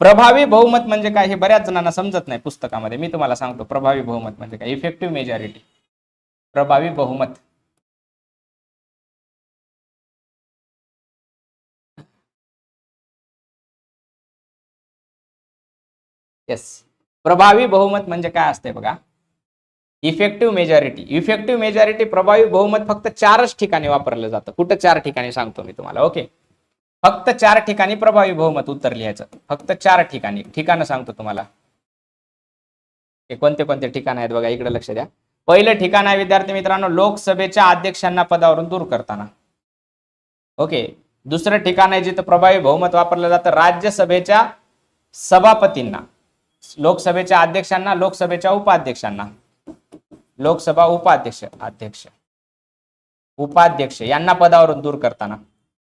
प्रभावी बहुमत म्हणजे काय हे बऱ्याच जणांना समजत नाही पुस्तकामध्ये. मी तुम्हाला सांगतो प्रभावी बहुमत म्हणजे काय. इफेक्टिव्ह मेजॉरिटी, प्रभावी बहुमत. येस, प्रभावी बहुमत म्हणजे काय असते बघा. Effective majority. इफेक्टिव्ह मेजॉरिटी प्रभावी बहुमत फक्त 4च ठिकाणी वापरलं जातं. कुठं 4 ठिकाणी सांगतो मी तुम्हाला. ओके, फक्त 4 ठिकाणी प्रभावी बहुमत उत्तर लिहायचं. फक्त 4 ठिकाणी. ठिकाणं सांगतो तुम्हाला. हे कोणते कोणते ठिकाण आहेत बघा, इकडे लक्ष द्या. पहिलं ठिकाण आहे विद्यार्थी मित्रांनो लोकसभेच्या अध्यक्षांना पदावरून दूर करताना. ओके, दुसरं ठिकाण आहे जिथं प्रभावी बहुमत वापरलं जातं राज्यसभेच्या सभापतींना, लोकसभेच्या अध्यक्षांना, लोकसभेच्या उपाध्यक्षांना, लोकसभा उपाध्यक्ष, अध्यक्ष, उपाध्यक्ष यांना पदावरून दूर करताना.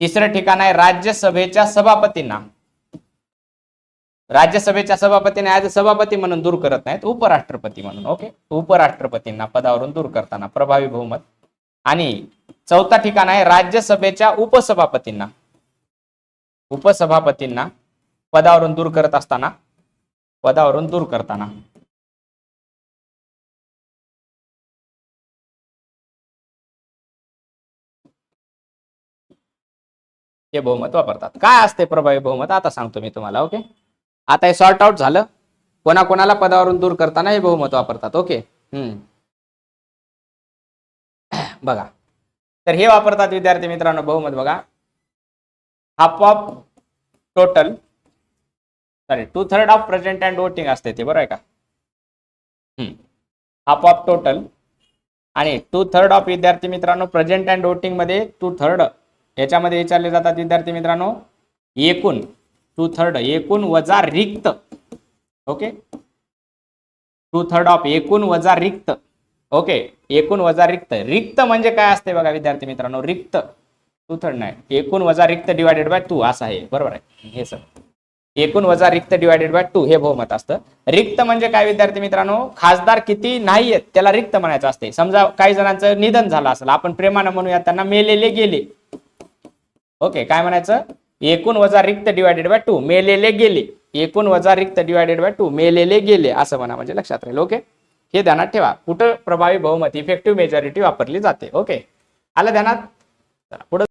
तिसरं ठिकाण आहे राज्यसभेच्या सभापतींना. राज्यसभेच्या सभापतींना ऍज सभापती म्हणून दूर करत नाहीत, उपराष्ट्रपती म्हणून. ओके, उपराष्ट्रपतींना पदावरून दूर करताना प्रभावी बहुमत. आणि चौथा ठिकाण आहे राज्यसभेच्या उपसभापतींना, उपसभापतींना पदावरून दूर करत असताना, पदावरून दूर करताना. हे बहुमत वापरतात. काय असते प्रभावी बहुमत आता सांगतो मी तुम्हाला. ओके, आता हे सॉर्ट आउट झालं. कोणाकोणाला पदावरून दूर करताना हे बहुमत वापरतात. ओके, बघा, तर हे वापरतात विद्यार्थी मित्रांनो बहुमत बघा. Half of total, sorry 2/3 of present and voting असते ते, बरोबर आहे का. हाफ ऑफ टोटल आणि 2/3 ऑफ विद्यार्थी मित्रांनो प्रेझेंट अँड वोटिंग मध्ये 2/3 याच्यामध्ये विचारले जातात विद्यार्थी मित्रांनो एकूण. 2/3 एकूण वजा रिक्त. ओके, 2/3 ऑफ एकूण वजा रिक्त. ओके, एकूण वजा रिक्त. रिक्त म्हणजे काय असते बघा विद्यार्थी मित्रांनो. रिक्त 2/3 नाही, एकूण वजा रिक्त डिवायडेड बाय 2 असं आहे, बरोबर आहे हे सर. एकूण वजा रिक्त डिवायडेड बाय 2 हे बहुमत असतं. रिक्त म्हणजे काय विद्यार्थी मित्रांनो, खासदार किती नाहीयेत त्याला रिक्त म्हणायचं असते. समजा काही जणांचं निधन झालं असेल, आपण प्रेमानं म्हणूया त्यांना मेलेले गेले. ओके, काय म्हणायचं, एकूण वजा रिक्त डिवायडेड बाय 2, मेलेले गेले. एकूण वजा रिक्त डिवायडेड बाय 2, मेलेले गेले असं म्हणा, म्हणजे लक्षात राहील. ओके, हे ध्यानात ठेवा. कुठं प्रभावी बहुमत इफेक्टिव्ह मेजॉरिटी वापरली जाते. ओके, आलं ध्यानात. पुढे